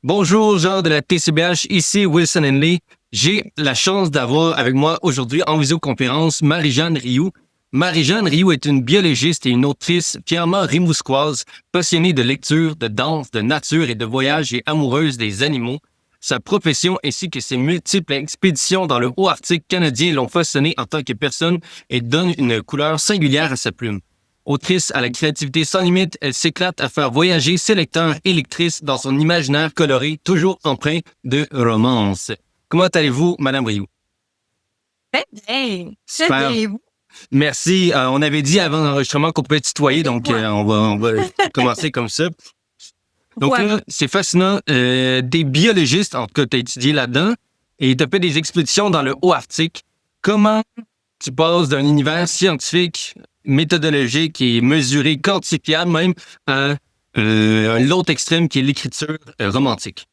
Bonjour, Jean de la TCBH, ici Wilson Henley. J'ai la chance d'avoir avec moi aujourd'hui en visioconférence Marie-Jeanne Rioux. Marie-Jeanne Rioux est une biologiste et une autrice fièrement rimousquoise, passionnée de lecture, de danse, de nature et de voyage et amoureuse des animaux. Sa profession ainsi que ses multiples expéditions dans le haut Arctique canadien l'ont façonnée en tant que personne et donnent une couleur singulière à sa plume. Autrice à la créativité sans limite, elle s'éclate à faire voyager ses lecteurs et lectrices dans son imaginaire coloré, toujours empreint de romance. Comment allez-vous, Madame Rioux? Très bien. Super. Très bien. Merci. On avait dit avant l'enregistrement qu'on pouvait tutoyer, donc on va commencer comme ça. Donc là, c'est fascinant. T'es biologiste, en tout cas, t'as étudié là-dedans, et t'as fait des expéditions dans le haut Arctique. Comment tu passes d'un univers scientifique, méthodologique et mesuré, quantifiable même, à l'autre extrême qui est l'écriture romantique?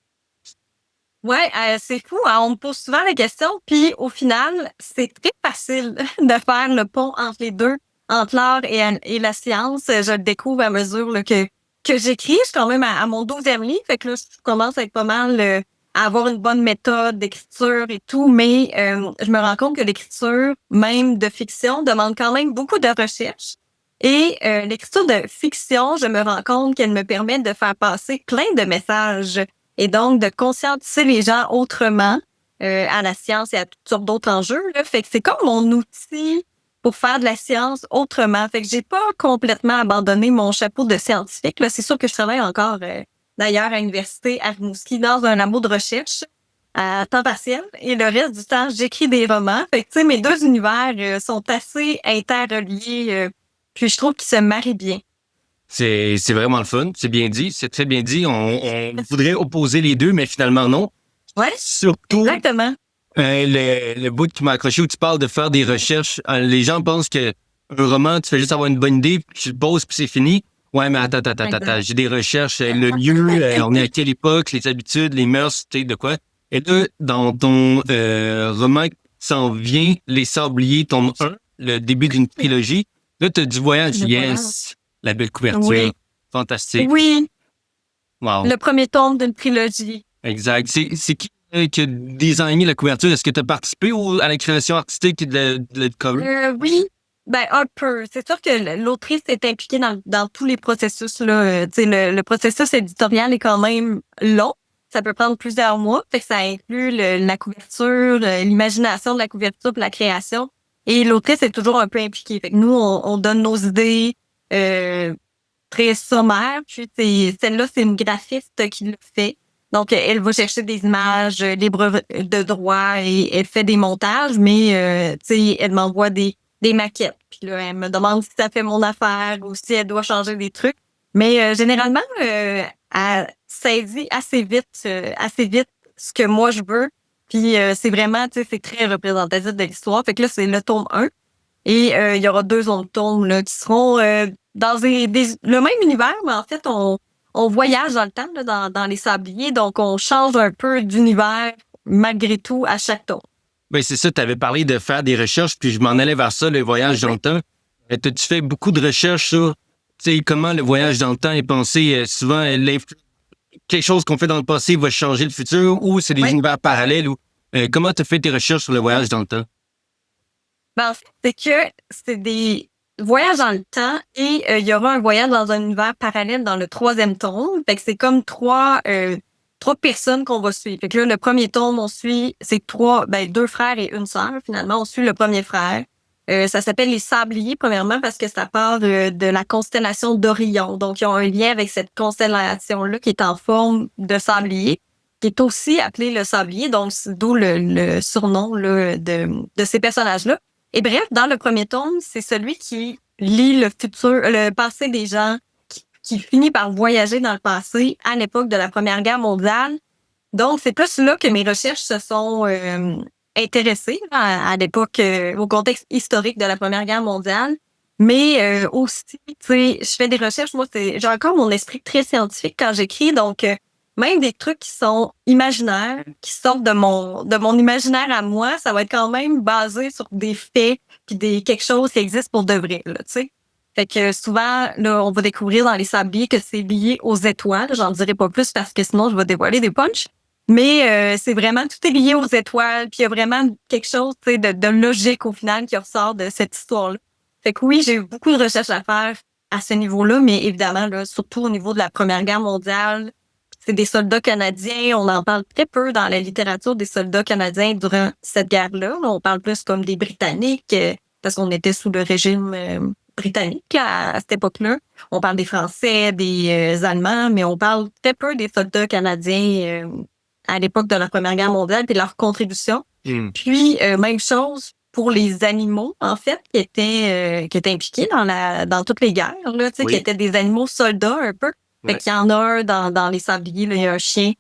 Ouais, c'est fou, hein, on me pose souvent la question, puis au final, c'est très facile de faire le pont entre les deux, entre l'art et la science. Je le découvre à mesure là, que j'écris. Je suis quand même à mon 12e livre, fait que là, je commence à être pas mal à avoir une bonne méthode d'écriture et tout, mais je me rends compte que l'écriture, même de fiction, demande quand même beaucoup de recherche. Et l'écriture de fiction, je me rends compte qu'elle me permet de faire passer plein de messages et donc de conscientiser les gens autrement à la science et à toutes sortes d'autres enjeux. Là. Fait que c'est comme mon outil pour faire de la science autrement. Fait que j'ai pas complètement abandonné mon chapeau de scientifique. Là, c'est sûr que je travaille encore d'ailleurs à l'université à Rimouski dans un labo de recherche à temps partiel. Et le reste du temps, j'écris des romans. Fait que tu sais, mes deux univers sont assez interreliés. Puis je trouve qu'ils se marient bien. C'est vraiment le fun. C'est bien dit. C'est très bien dit. On voudrait opposer les deux, mais finalement, non. Ouais, Surtout, exactement. le bout qui m'a accroché où tu parles de faire des recherches. Les gens pensent que un roman, tu fais juste avoir une bonne idée, puis tu le poses, puis c'est fini. Ouais, mais attends. J'ai des recherches. Le lieu, on est à quelle époque, les habitudes, les mœurs, tu sais, de quoi. Et là, dans ton roman qui s'en vient, Les Sabliers, tome 1, le début d'une trilogie, là, tu as du voyage. Yes! La belle couverture. Oui. Fantastique. Oui, Wow. le premier tome d'une trilogie. Exact. C'est qui qui a designé la couverture? Est-ce que tu as participé à la création artistique de la cover? Oui, ben un peu. C'est sûr que l'autrice est impliquée dans tous les processus là. Tu sais, le processus éditorial est quand même long. Ça peut prendre plusieurs mois. Fait que ça inclut la couverture, l'imagination de la couverture, puis la création. Et l'autrice est toujours un peu impliquée. Fait que nous, on donne nos idées très sommaires. Puis celle-là, c'est une graphiste qui le fait. Donc, elle va chercher des images libres de droit et elle fait des montages, mais tu sais, elle m'envoie des maquettes. Puis là, elle me demande si ça fait mon affaire ou si elle doit changer des trucs. Mais généralement, elle saisit assez vite ce que moi je veux. Puis c'est vraiment, tu sais, c'est très représentatif de l'histoire. Fait que là, c'est le tome 1. Et il y aura 2 autres tomes là, qui seront dans le même univers, mais en fait, on voyage dans le temps, là, dans les sabliers, donc on change un peu d'univers malgré tout à chaque tour. Ben, c'est ça, tu avais parlé de faire des recherches, puis je m'en allais vers ça, le voyage dans le temps. T'as-tu fait beaucoup de recherches sur comment le voyage dans le temps est pensé? Souvent, quelque chose qu'on fait dans le passé va changer le futur, ou c'est des univers parallèles, ou comment tu as fait tes recherches sur le voyage dans le temps? Ben, en fait, c'est que c'est des voyages dans le temps et il y aura un voyage dans un univers parallèle dans le 3e tome. Fait que c'est comme trois personnes qu'on va suivre. Fait que là, le premier tome, on suit, c'est 2 frères et une sœur. Finalement, on suit le premier frère. Ça s'appelle les Sabliers, premièrement, parce que ça part de la constellation d'Orion. Donc, ils ont un lien avec cette constellation-là qui est en forme de sablier, qui est aussi appelée le Sablier, donc d'où le surnom là, de ces personnages-là. Et bref, dans le premier tome, c'est celui qui lit le passé des gens, qui finit par voyager dans le passé à l'époque de la Première Guerre mondiale. Donc, c'est plus là que mes recherches se sont intéressées là, à l'époque, au contexte historique de la Première Guerre mondiale. Mais aussi, tu sais, je fais des recherches. Moi, j'ai encore mon esprit très scientifique quand j'écris. Donc, même des trucs qui sont imaginaires, qui sortent de mon imaginaire à moi, ça va être quand même basé sur des faits puis quelque chose qui existe pour de vrai, là, tu sais. Fait que souvent, là, on va découvrir dans les sabliers que c'est lié aux étoiles. J'en dirai pas plus parce que sinon, je vais dévoiler des punchs. Mais c'est vraiment, tout est lié aux étoiles. Puis il y a vraiment quelque chose, tu sais, de logique au final qui ressort de cette histoire-là. Fait que oui, j'ai eu beaucoup de recherches à faire à ce niveau-là, mais évidemment, là, surtout au niveau de la Première Guerre mondiale, c'est des soldats canadiens. On en parle très peu dans la littérature des soldats canadiens durant cette guerre-là. On parle plus comme des Britanniques, parce qu'on était sous le régime britannique à cette époque-là. On parle des Français, des Allemands, mais on parle très peu des soldats canadiens à l'époque de la Première Guerre mondiale et de leur contribution. Puis, même chose pour les animaux, en fait, qui étaient impliqués dans toutes les guerres, là, tu sais, qui étaient des animaux soldats un peu. Fait qu'il y en a un dans les sabliers, là, il y a un chien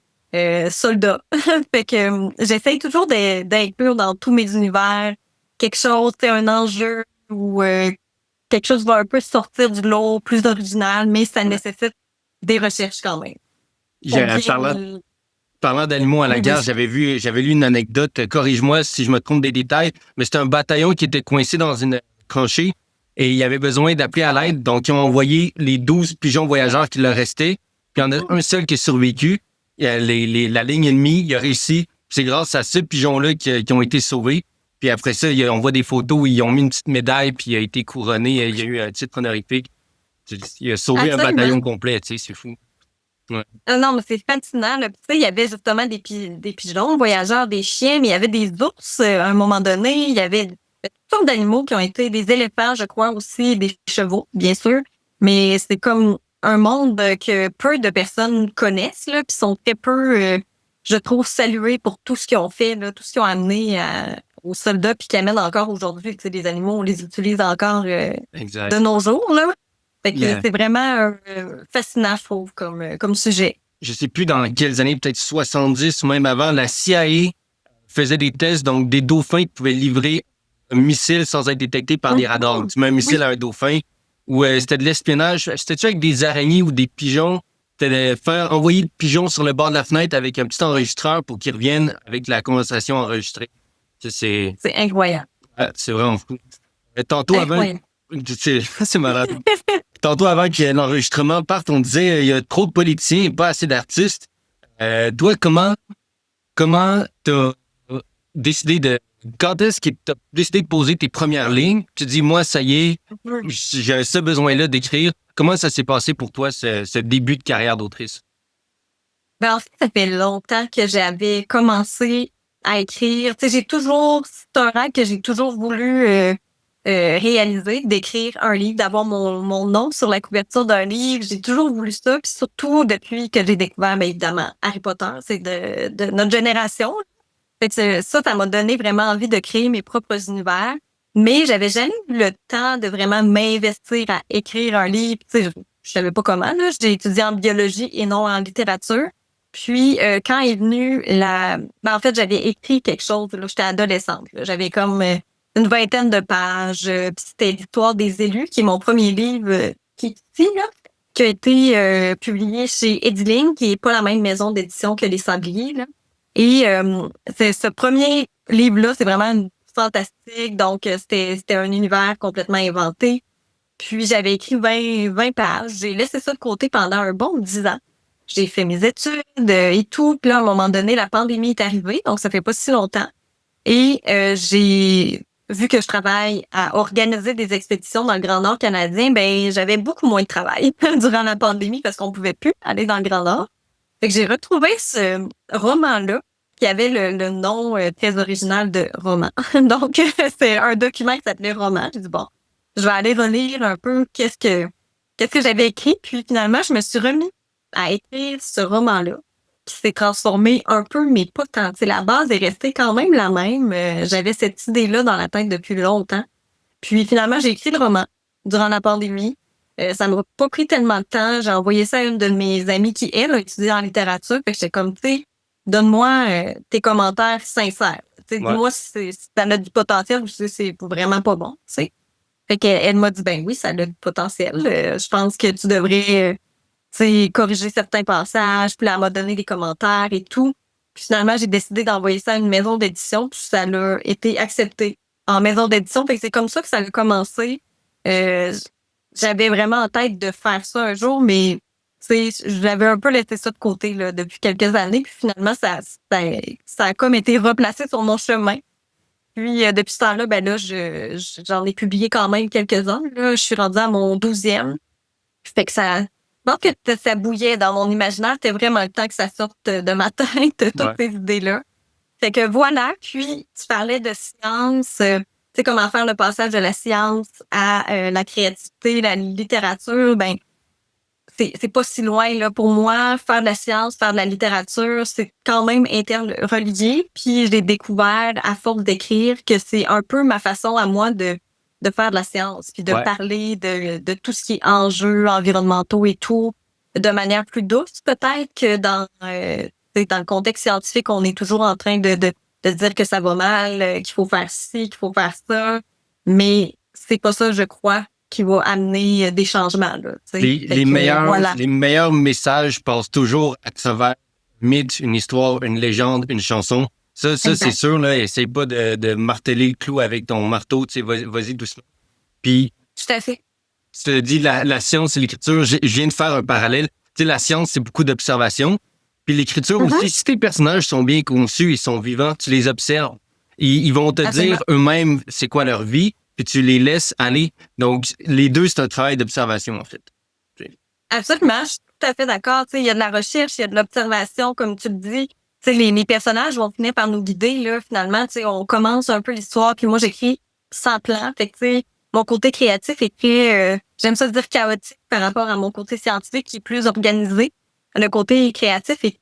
soldat. Fait que j'essaye toujours d'inclure dans tous mes univers quelque chose, tu sais, un enjeu ou quelque chose va un peu sortir du lot, plus original, mais ça nécessite des recherches quand même. Parlant d'animaux à la guerre, j'avais lu une anecdote, corrige-moi si je me trompe des détails, mais c'était un bataillon qui était coincé dans une tranchée et il y avait besoin d'appeler à l'aide. Donc, ils ont envoyé les 12 pigeons voyageurs qui leur restaient. Puis, il y en a un seul qui a survécu. La ligne ennemie, il a réussi. C'est grâce à ce pigeon-là qui ont été sauvés. Puis après ça, on voit des photos où ils ont mis une petite médaille puis il a été couronné. Il y a eu un titre honorifique. Il a sauvé un bataillon complet, tu sais, c'est fou. Ouais. Non, mais c'est fascinant. Là. Tu sais, il y avait justement des pigeons voyageurs, des chiens, mais il y avait des ours à un moment donné. Il y avait toutes sortes d'animaux qui ont été des éléphants, je crois aussi, des chevaux, bien sûr. Mais c'est comme un monde que peu de personnes connaissent, là, puis sont très peu, je trouve, salués pour tout ce qu'ils ont fait, là, tout ce qu'ils ont amené aux soldats, puis qui amènent encore aujourd'hui. Tu sais, les animaux, on les utilise encore de nos jours, là. Fait que c'est vraiment fascinant, je trouve, comme sujet. Je sais plus dans quelles années, peut-être 70 ou même avant, la CIA faisait des tests, donc des dauphins qui pouvaient livrer un missile sans être détectés par des radars. Tu mets un missile à un dauphin, ou c'était de l'espionnage. C'était-tu avec des araignées ou des pigeons? T'allais faire envoyer le pigeon sur le bord de la fenêtre avec un petit enregistreur pour qu'il revienne avec la conversation enregistrée. C'est incroyable. C'est vraiment fou. Tantôt avant... C'est malade. Tantôt, avant que l'enregistrement parte, on disait il y a trop de politiciens et pas assez d'artistes. Toi, comment t'as décidé de... Quand est-ce que t'as décidé de poser tes premières lignes? Tu dis, moi, ça y est, j'ai ce besoin-là d'écrire. Comment ça s'est passé pour toi, ce début de carrière d'autrice? Ben, en fait, ça fait longtemps que j'avais commencé à écrire. Tu sais, c'est un rêve que j'ai toujours voulu réaliser, d'écrire un livre, d'avoir mon nom sur la couverture d'un livre. J'ai toujours voulu ça, puis surtout depuis que j'ai découvert, bien évidemment, Harry Potter, c'est de notre génération. Fait que ça m'a donné vraiment envie de créer mes propres univers. Mais j'avais jamais eu le temps de vraiment m'investir à écrire un livre. Tu sais, je savais pas comment, là. J'ai étudié en biologie et non en littérature. Puis, quand est venue en fait, j'avais écrit quelque chose, là. J'étais adolescente, là. J'avais comme une vingtaine de pages. Puis c'était l'histoire des élus, qui est mon premier livre qui est ici, là, qui a été publié chez Edilink, qui est pas la même maison d'édition que Les Sabliers, là. Et c'est ce premier livre-là, c'est vraiment fantastique. Donc, c'était un univers complètement inventé. Puis, j'avais écrit 20 pages. J'ai laissé ça de côté pendant un bon 10 ans. J'ai fait mes études et tout. Puis là, à un moment donné, la pandémie est arrivée. Donc, ça fait pas si longtemps. Et j'ai vu que je travaille à organiser des expéditions dans le Grand Nord canadien, ben j'avais beaucoup moins de travail durant la pandémie parce qu'on pouvait plus aller dans le Grand Nord. Fait que j'ai retrouvé ce roman-là qui avait le nom très original de roman. Donc, c'est un document qui s'appelait Roman. J'ai dit, bon, je vais aller relire un peu qu'est-ce que j'avais écrit. Puis finalement, je me suis remis à écrire ce roman-là qui s'est transformé un peu, mais pas tant. T'sais, la base est restée quand même la même. J'avais cette idée-là dans la tête depuis longtemps. Puis finalement, j'ai écrit le roman durant la pandémie. Ça m'a pas pris tellement de temps. J'ai envoyé ça à une de mes amies qui, elle, a étudié en littérature. Fait que j'étais comme, tu sais, donne-moi tes commentaires sincères. Dis-moi si ça a du potentiel ou si c'est vraiment pas bon. T'sais. Fait qu'elle m'a dit, ben oui, ça a du potentiel. Je pense que tu devrais corriger certains passages. Puis là, elle m'a donné des commentaires et tout. Puis finalement, j'ai décidé d'envoyer ça à une maison d'édition. Puis ça a été accepté en maison d'édition. Fait que c'est comme ça que ça a commencé. j'avais vraiment en tête de faire ça un jour, mais j'avais un peu laissé ça de côté là, depuis quelques années. Puis finalement, ça a comme été replacé sur mon chemin. Puis depuis ce temps-là, ben là, j'en ai publié quand même quelques-uns. Là. Je suis rendue à mon 12e. Fait que je pense que ça bouillait dans mon imaginaire. C'était vraiment le temps que ça sorte de ma tête, toutes ces idées-là. Fait que voilà. Puis, tu parlais de science, tu sais, comment faire le passage de la science à la créativité, la littérature. Ben, c'est pas si loin, là. Pour moi, faire de la science, faire de la littérature, c'est quand même interrelié. Puis, j'ai découvert, à force d'écrire, que c'est un peu ma façon à moi de faire de la science, puis de parler de tout ce qui est enjeux environnementaux et tout, de manière plus douce, peut-être, que dans le contexte scientifique, on est toujours en train de dire que ça va mal, qu'il faut faire ci, qu'il faut faire ça. Mais c'est pas ça, je crois, qui va amener des changements. Là, les meilleurs messages passent toujours à travers un mythe, une histoire, une légende, une chanson. Ça c'est sûr, là. Essaye pas de marteler le clou avec ton marteau, tu sais, vas-y doucement. Puis. Tout à fait. Tu te dis la science et l'écriture, je viens de faire un parallèle. Tu sais, la science, c'est beaucoup d'observation. Puis l'écriture aussi, si tes personnages sont bien conçus, ils sont vivants, tu les observes. Ils vont te dire eux-mêmes c'est quoi leur vie, puis tu les laisses aller. Donc, les deux, c'est un travail d'observation, en fait. Absolument, je suis tout à fait d'accord. Tu sais, il y a de la recherche, il y a de l'observation, comme tu le dis. Tu sais, les personnages vont finir par nous guider, là, finalement. Tu sais, on commence un peu l'histoire, puis moi, j'écris sans plan. Fait que, tu sais, mon côté créatif est très, j'aime ça dire chaotique par rapport à mon côté scientifique qui est plus organisé. Le côté créatif est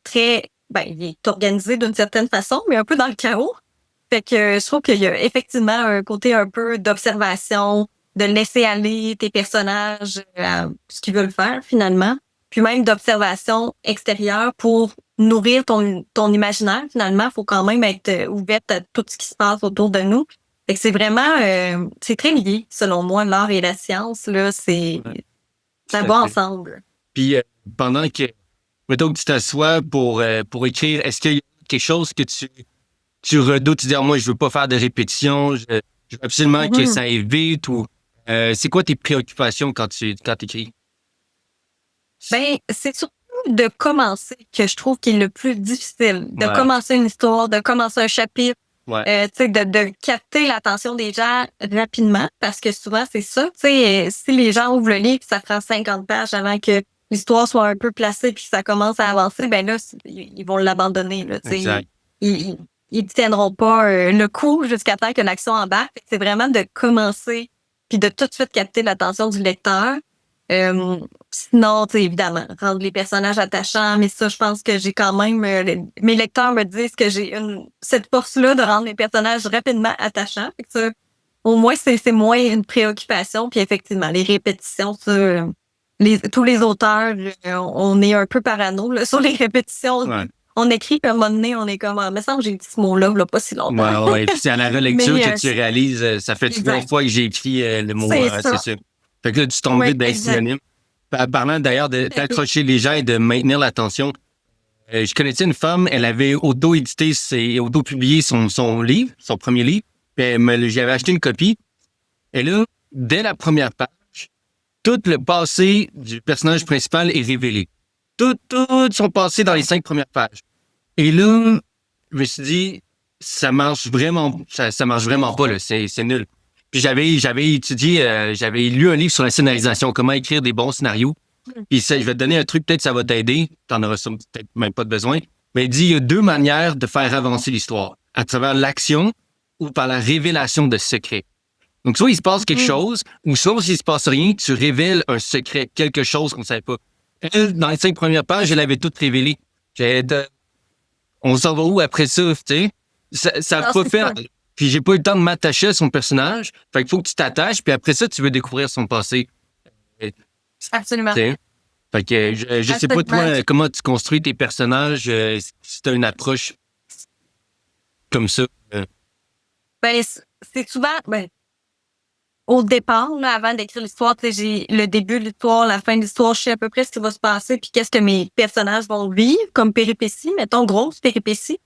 il est organisé d'une certaine façon, mais un peu dans le chaos. Fait que je trouve qu'il y a effectivement un côté un peu d'observation, de laisser aller tes personnages à ce qu'ils veulent faire finalement, puis même d'observation extérieure pour nourrir ton imaginaire. Finalement, il faut quand même être ouverte à tout ce qui se passe autour de nous. Fait que c'est vraiment, c'est très lié, selon moi, l'art et la science, là, ça va ensemble. Puis pendant que, mettons que tu t'assois pour écrire, est-ce qu'il y a quelque chose que tu redoutes, tu dis, moi, je veux pas faire de répétition, je veux absolument que ça aille vite, ou c'est quoi tes préoccupations quand tu écris? Ben, c'est surtout de commencer que je trouve qu'il est le plus difficile. De commencer une histoire, de commencer un chapitre, tu sais, de capter l'attention des gens rapidement, parce que souvent, c'est ça. Tu sais, si les gens ouvrent le livre, ça prend 50 pages avant que l'histoire soit un peu placée puis que ça commence à avancer, ben là, ils vont l'abandonner. Là, tu sais. Ils tiendront pas le coup jusqu'à temps que l'action embarque. C'est vraiment de commencer puis de tout de suite capter l'attention du lecteur. Sinon, tu sais, évidemment, rendre les personnages attachants, mais ça, je pense que j'ai quand même... mes lecteurs me disent que j'ai cette force-là de rendre les personnages rapidement attachants. Fait que ça, au moins, c'est moins une préoccupation. Puis effectivement, les répétitions, ça, tous les auteurs, on est un peu parano là, sur les répétitions. On écrit, puis à un moment donné, on est comme, me semble que j'ai dit ce mot-là, là, pas si longtemps. Ouais. Puis c'est à la relecture que tu réalises, ça fait 3 fois que j'ai écrit le mot, c'est ça. Fait que là, tu tombes vite dans les synonymes. Parlant d'ailleurs d'accrocher les gens et de maintenir l'attention, je connaissais une femme, elle avait auto-publié son livre, son premier livre, puis j'avais acheté une copie. Et là, dès la première page, tout le passé du personnage principal est révélé. Tout son passé dans les 5 premières pages. Et là, je me suis dit, ça marche vraiment pas, là, c'est nul. Puis j'avais étudié, j'avais lu un livre sur la scénarisation, comment écrire des bons scénarios. Puis je vais te donner un truc, peut-être ça va t'aider, t'en auras peut-être même pas de besoin. Mais il dit, il y a 2 manières de faire avancer l'histoire, à travers l'action ou par la révélation de secrets. Donc, soit il se passe quelque chose, ou soit s'il se passe rien, tu révèles un secret, quelque chose qu'on ne savait pas. Elle, dans les 5 premières pages, elle avait tout révélé. On s'en va où après ça, tu sais? Ça va pas faire... Puis j'ai pas eu le temps de m'attacher à son personnage. Fait qu'il faut que tu t'attaches, puis après ça, tu veux découvrir son passé. Absolument. T'sais? Fait que je sais pas, toi, comment tu construis tes personnages, si t'as une approche comme ça. Ben, c'est souvent... au départ, là, avant d'écrire l'histoire, tu sais, j'ai le début de l'histoire, la fin de l'histoire, je sais à peu près ce qui va se passer, puis qu'est-ce que mes personnages vont vivre comme péripéties, mettons, grosses péripéties.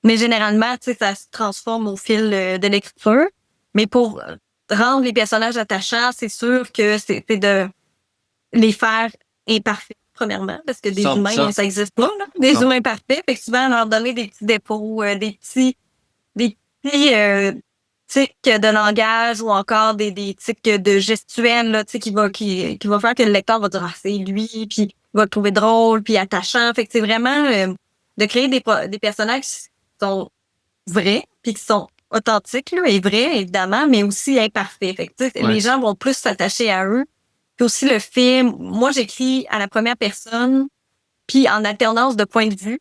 Mais généralement, tu sais, ça se transforme au fil de l'écriture. Mais pour rendre les personnages attachants, c'est sûr que c'est de les faire imparfaits, premièrement, parce que des 100%. humains, ça existe pas, là. Des 100%. humains parfaits. Fait que souvent, leur donner des petits dépôts, des petits tics de langage ou encore des tics de gestuelle, là, tu sais, qui va faire que le lecteur va dire, ah, c'est lui, puis il va le trouver drôle, puis attachant. Fait que c'est vraiment de créer des personnages qui sont vrais, puis qui sont authentiques, là, et vrais, évidemment, mais aussi imparfaits. Fait que, tu sais, Ouais. les gens vont plus s'attacher à eux. Puis aussi le film, moi, j'écris à la première personne, puis en alternance de point de vue.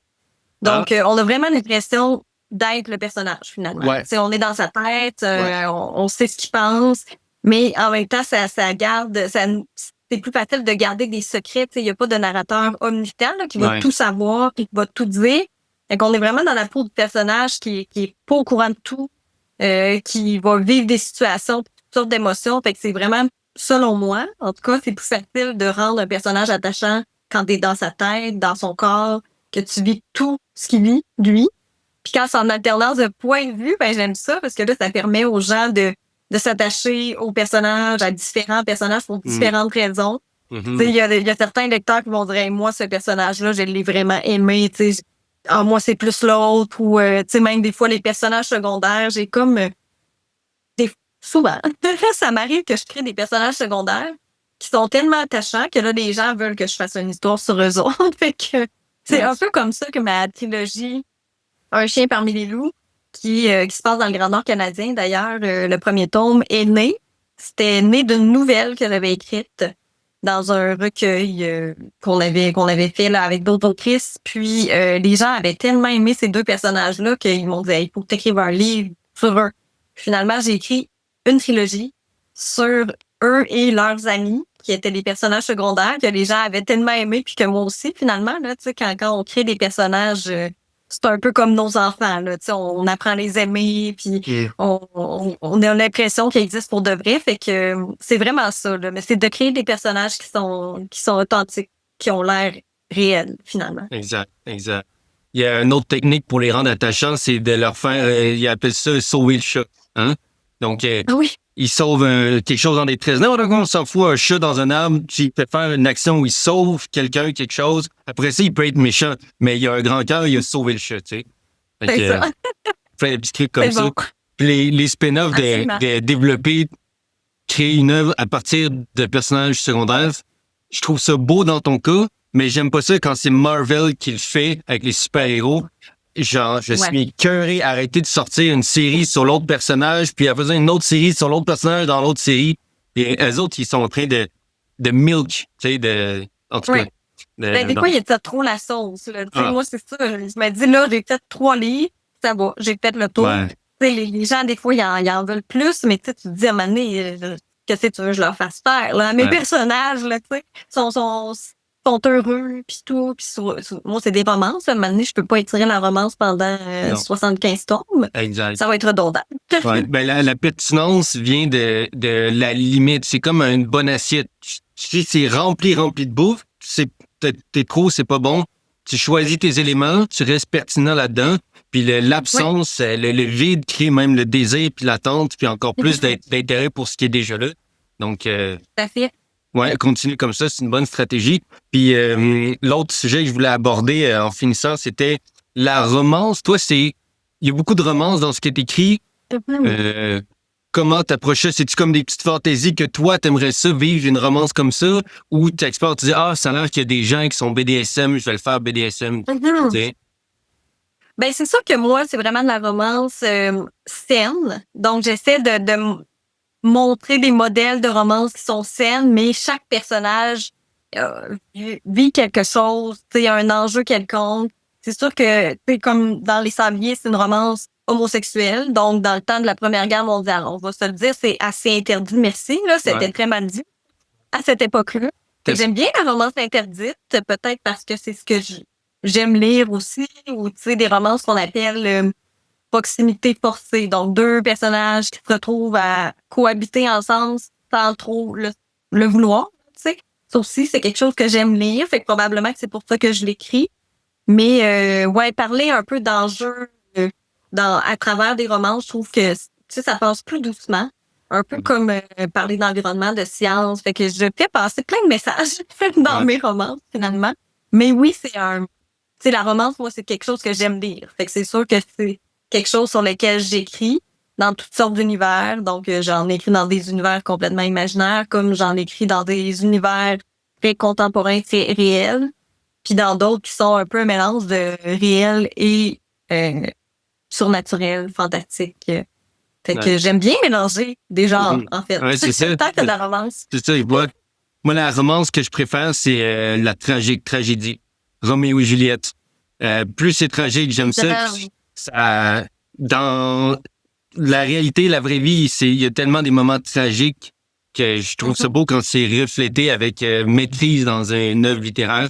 Donc, on a vraiment l'impression d'être le personnage, finalement. Ouais. On est dans sa tête, on sait ce qu'il pense, mais en même temps, ça garde, c'est plus facile de garder des secrets. Il n'y a pas de narrateur omnipotent là, qui va tout savoir, qui va tout dire. Donc, on est vraiment dans la peau du personnage qui est pas au courant de tout, qui va vivre des situations, toutes sortes d'émotions. Fait que c'est vraiment, selon moi, en tout cas, c'est plus facile de rendre un personnage attachant quand t'es dans sa tête, dans son corps, que tu vis tout ce qu'il vit, lui. Puis quand c'est en alternance de point de vue, ben j'aime ça parce que là, ça permet aux gens de s'attacher aux personnages, à différents personnages pour différentes raisons. Mhm. Tu sais, il y a certains lecteurs qui vont dire hey, moi, ce personnage-là, je l'ai vraiment aimé, tu sais. Ah, moi, c'est plus l'autre. Ou tu sais, même des fois, les personnages secondaires, j'ai comme souvent, ça m'arrive que je crée des personnages secondaires qui sont tellement attachants que là, les gens veulent que je fasse une histoire sur eux autres. Fait que c'est un peu comme ça que ma trilogie Un chien parmi les loups, qui se passe dans le Grand Nord canadien, d'ailleurs, le premier tome est né. C'était né d'une nouvelle que j'avais écrite dans un recueil qu'on avait fait là avec d'autres autrices. Puis les gens avaient tellement aimé ces deux personnages-là qu'ils m'ont dit hey, il faut que tu écrives un livre sur eux. Finalement, j'ai écrit une trilogie sur eux et leurs amis, qui étaient des personnages secondaires, que les gens avaient tellement aimé, puis que moi aussi, finalement, là, tu sais, quand on crée des personnages, c'est un peu comme nos enfants, là, tu sais, on apprend à les aimer, puis on a l'impression qu'ils existent pour de vrai, fait que c'est vraiment ça, là, mais c'est de créer des personnages qui sont authentiques, qui ont l'air réels, finalement. Exact. Il y a une autre technique pour les rendre attachants, c'est de leur faire, ils appellent ça sauver le chat. Hein? Donc, Oui. ils sauvent quelque chose dans des trésors. Non, on s'en fout, un chat dans un arbre, tu peux faire une action où il sauve quelqu'un, quelque chose. Après ça, il peut être méchant, mais il a un grand cœur, il a sauvé le chat, tu sais. C'est ça. Plein de petits trucs comme C'est ça. bon. Puis les spin-offs Absolument. de développer, créer une œuvre à partir de personnages secondaires, je trouve ça beau dans ton cas, mais j'aime pas ça quand c'est Marvel qui le fait avec les super-héros. Genre, je suis écœuré, arrêter de sortir une série sur l'autre personnage, puis à faisant une autre série sur l'autre personnage dans l'autre série. Et eux autres, ils sont en train de milk, tu sais, en tout cas. Des fois, il y a trop la sauce, là. Tu sais, moi, c'est ça. Je me dis, là, j'ai fait 3 livres, ça va, j'ai fait le tour. Ouais. Tu sais, les gens, des fois, ils en veulent plus, mais tu te dis, à un moment donné, qu'est-ce que tu veux que je leur fasse faire, là? Mes personnages, là, tu sais, sont heureux, puis tout. Puis moi, c'est des romances. À un moment donné, je peux pas étirer la romance pendant 75 tomes. Exact. Ça va être redondant. Ouais. Ben, la pertinence vient de la limite. C'est comme une bonne assiette. Tu sais, c'est rempli de bouffe. T'es trop, c'est pas bon. Tu choisis tes éléments, tu restes pertinent là-dedans. Puis l'absence, le vide crée même le désir, puis l'attente, puis encore plus d'intérêt pour ce qui est déjà là. Donc, Tout à fait. ouais, continue comme ça, c'est une bonne stratégie. Puis l'autre sujet que je voulais aborder en finissant, c'était la romance. Toi, il y a beaucoup de romances dans ce qui est écrit. Comment t'approches ça? C'est-tu comme des petites fantaisies que toi, t'aimerais ça, vivre une romance comme ça? Ou tu explores, tu dis, ça a l'air qu'il y a des gens qui sont BDSM, je vais le faire BDSM. Tu sais? Ben, c'est sûr que moi, c'est vraiment de la romance saine. Donc, j'essaie de montrer des modèles de romance qui sont saines, mais chaque personnage vit quelque chose, tu sais, un enjeu quelconque. C'est sûr que, tu sais, comme dans Les Sabliers, c'est une romance homosexuelle. Donc, dans le temps de la Première Guerre mondiale, on va se le dire, c'est assez interdit, merci, là. C'était très mal dit à cette époque-là. J'aime bien la romance interdite, peut-être parce que c'est ce que j'aime lire aussi, ou, tu sais, des romances qu'on appelle proximité forcée. Donc, deux personnages qui se retrouvent à cohabiter ensemble sans trop le vouloir, tu sais. Ça aussi, c'est quelque chose que j'aime lire. Fait que probablement que c'est pour ça que je l'écris. Mais, parler un peu d'enjeux à travers des romans, je trouve que, tu sais, ça passe plus doucement. un peu comme parler d'environnement, de science. Fait que je fais passer plein de messages dans mes romances, finalement. Mais oui, la romance, moi, c'est quelque chose que j'aime lire. Fait que c'est sûr que c'est quelque chose sur lequel j'écris dans toutes sortes d'univers. Donc, j'en écris dans des univers complètement imaginaires, comme j'en écris dans des univers très contemporains, très réels. Puis dans d'autres qui sont un peu un mélange de réel et surnaturel, fantastique. Fait que j'aime bien mélanger des genres, en fait. Ouais, c'est ça. Tant que de la romance. C'est ça. Moi, la romance que je préfère, c'est la tragédie. Roméo et Juliette. Plus c'est tragique, j'aime ça. Ça. Dans la réalité, la vraie vie, il y a tellement des moments tragiques que je trouve ça beau quand c'est reflété avec maîtrise dans une œuvre littéraire.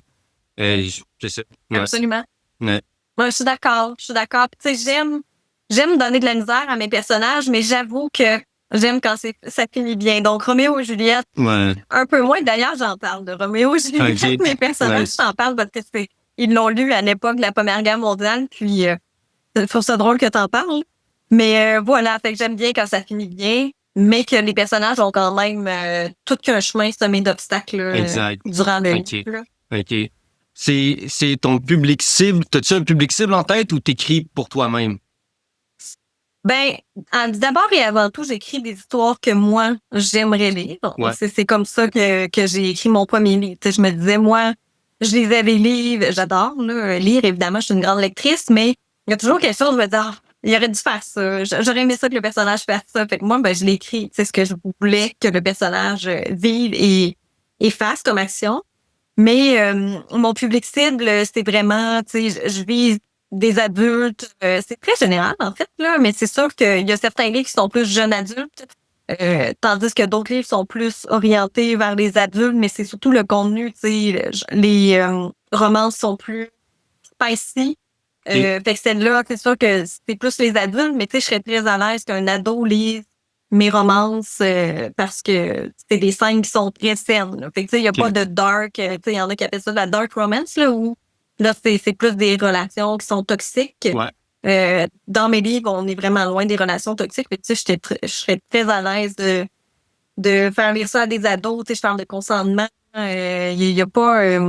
C'est ça. Ouais. Absolument. Ouais. Ouais, je suis d'accord. Tu sais, j'aime donner de la misère à mes personnages, mais j'avoue que j'aime quand ça finit bien. Donc, Roméo et Juliette, un peu moins. D'ailleurs, j'en parle de Roméo et Juliette. Okay. Mes personnages, j'en parle parce que ils l'ont lu à l'époque de la Première Guerre mondiale, puis je trouve ça drôle que t'en parles. Mais voilà, fait que j'aime bien quand ça finit bien, mais que les personnages ont quand même tout qu'un chemin semé d'obstacles durant le livre. OK. C'est ton public cible. T'as-tu un public cible en tête ou t'écris pour toi-même? Ben, d'abord et avant tout, j'écris des histoires que moi, j'aimerais lire. Ouais. C'est comme ça que j'ai écrit mon premier livre. T'sais, je me disais, moi, je lisais des livres, j'adore lire, évidemment, je suis une grande lectrice, mais il y a toujours quelque chose, je me dis, il aurait dû faire ça. J'aurais aimé ça que le personnage fasse ça. Fait que moi, je l'écris. C'est ce que je voulais que le personnage vive et fasse comme action. Mais mon public cible, c'est vraiment, tu sais, je vise des adultes. C'est très général, en fait, là, mais c'est sûr qu'il y a certains livres qui sont plus jeunes adultes, tandis que d'autres livres sont plus orientés vers les adultes, mais c'est surtout le contenu, tu sais, les romances sont plus spicy. Fait que celle-là, c'est sûr que c'est plus les adultes, mais tu sais, je serais très à l'aise qu'un ado lise mes romances parce que c'est des scènes qui sont très saines. Là. Fait que tu sais, il y a pas de dark, tu sais, il y en a qui appellent ça de la dark romance, là, où là, c'est plus des relations qui sont toxiques. Ouais. Dans mes livres, on est vraiment loin des relations toxiques. Fait que tu sais, je serais très à l'aise de faire lire ça à des ados. Tu sais, je parle de consentement. Il y a pas...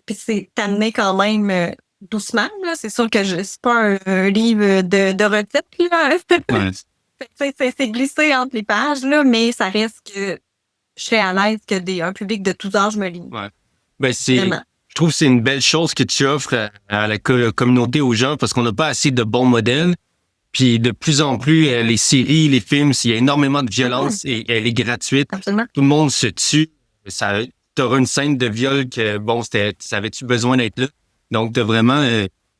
puis c'est amené quand même... doucement, là. C'est sûr que c'est pas un livre de recettes, là. Ouais. C'est glissé entre les pages, là, mais ça reste que je serais à l'aise que un public de tous âges me lit. Ouais. Ben, je trouve que c'est une belle chose que tu offres à la communauté, aux gens, parce qu'on n'a pas assez de bons modèles. Puis de plus en plus, les séries, les films, il y a énormément de violence et elle est gratuite. Absolument. Tout le monde se tue. T'auras une scène de viol que, bon, avais-tu besoin d'être là? Donc, t'as vraiment...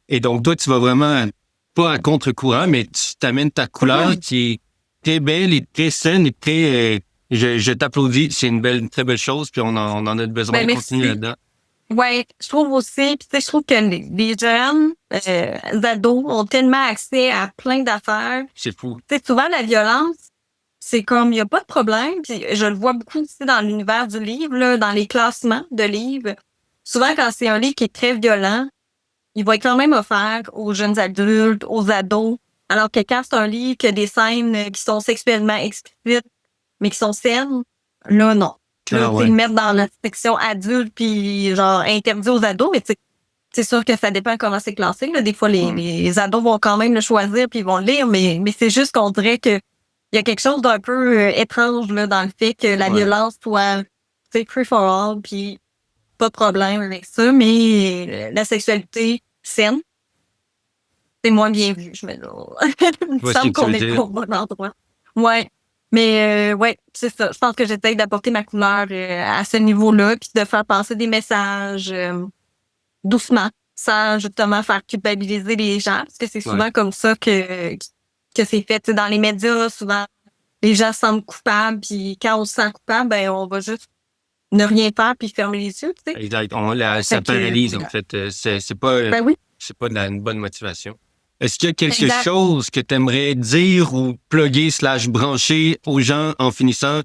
et donc, toi, tu vas vraiment, pas à contre-courant, mais tu t'amènes ta couleur qui est très belle et très saine et très... je t'applaudis. C'est une très belle chose, puis on en a besoin de continuer là-dedans. Ouais, je trouve aussi, puis tu sais, je trouve que les jeunes ados ont tellement accès à plein d'affaires. C'est fou. Tu sais, souvent, la violence, c'est comme, il n'y a pas de problème. Puis je le vois beaucoup aussi dans l'univers du livre, là, dans les classements de livres. Souvent, quand c'est un livre qui est très violent, il va être quand même offert aux jeunes adultes, aux ados. Alors que quand c'est un livre qui a des scènes qui sont sexuellement explicites, mais qui sont saines, là, non. Là, le mettre dans la section adulte puis genre interdit aux ados, mais c'est sûr que ça dépend comment c'est classé. Là. Des fois, les ados vont quand même le choisir puis ils vont le lire, mais c'est juste qu'on dirait que il y a quelque chose d'un peu étrange là, dans le fait que la violence soit free for all puis pas de problème avec ça, mais la sexualité saine, c'est moins bien vu, je me dis. Il me semble qu'on est pas au bon endroit. Ouais. Mais c'est ça. Je pense que j'essaie d'apporter ma couleur à ce niveau-là, puis de faire passer des messages doucement, sans justement faire culpabiliser les gens, parce que c'est souvent comme ça que c'est fait. T'sais, dans les médias, souvent, les gens se sentent coupables, puis quand on se sent coupable, ben on va juste ne rien faire puis fermer les yeux, tu sais. Exact. Ça paralyse, en fait. C'est pas, c'est pas une bonne motivation. Est-ce qu'il y a quelque chose que tu aimerais dire ou plugger / brancher aux gens en finissant?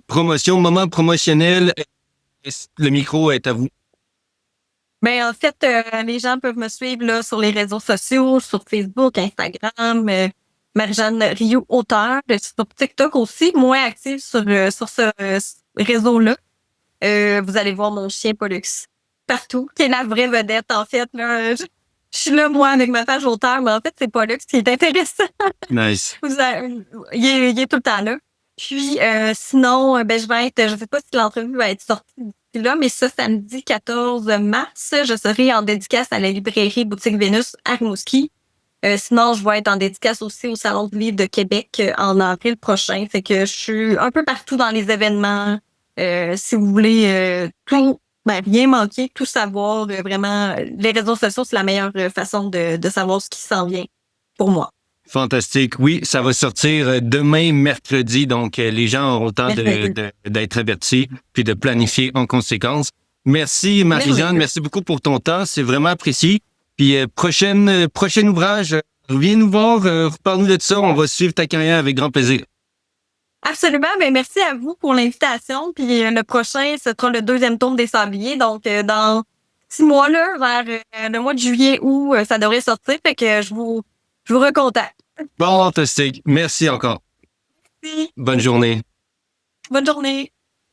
Promotion, moment promotionnel, le micro est à vous. Ben en fait, les gens peuvent me suivre là sur les réseaux sociaux, sur Facebook, Instagram, Marie-Jeanne Rioux, auteure. Je suis sur TikTok aussi, moins active sur ce réseau-là. Vous allez voir mon chien Pollux partout, qui est la vraie vedette, en fait. Là. Je suis là, moi, avec ma page auteur, mais en fait, c'est Pollux qui est intéressant. Nice. Il est tout le temps là. Puis, sinon, je vais être, je sais pas si l'entrevue va être sortie d'ici là, mais ce samedi 14 mars, je serai en dédicace à la librairie Boutique Vénus à Rimouski. Sinon, je vais être en dédicace aussi au Salon du livre de Québec en avril prochain. Fait que je suis un peu partout dans les événements. Si vous voulez rien manquer, tout savoir, vraiment, les réseaux sociaux, c'est la meilleure façon de savoir ce qui s'en vient pour moi. Fantastique. Oui, ça va sortir demain, mercredi, donc les gens auront le temps d'être avertis puis de planifier en conséquence. Merci Marie-Jeanne, merci beaucoup pour ton temps, c'est vraiment apprécié. Puis prochain ouvrage, viens nous voir, reparle-nous de ça, on va suivre ta carrière avec grand plaisir. Absolument, mais merci à vous pour l'invitation. Puis le prochain, ce sera le 2e tome des Sabliers, donc dans 6 mois là, vers le mois de juillet août, ça devrait sortir, fait que je vous recontacte. Fantastique, merci encore. Merci. Bonne journée. Bonne journée.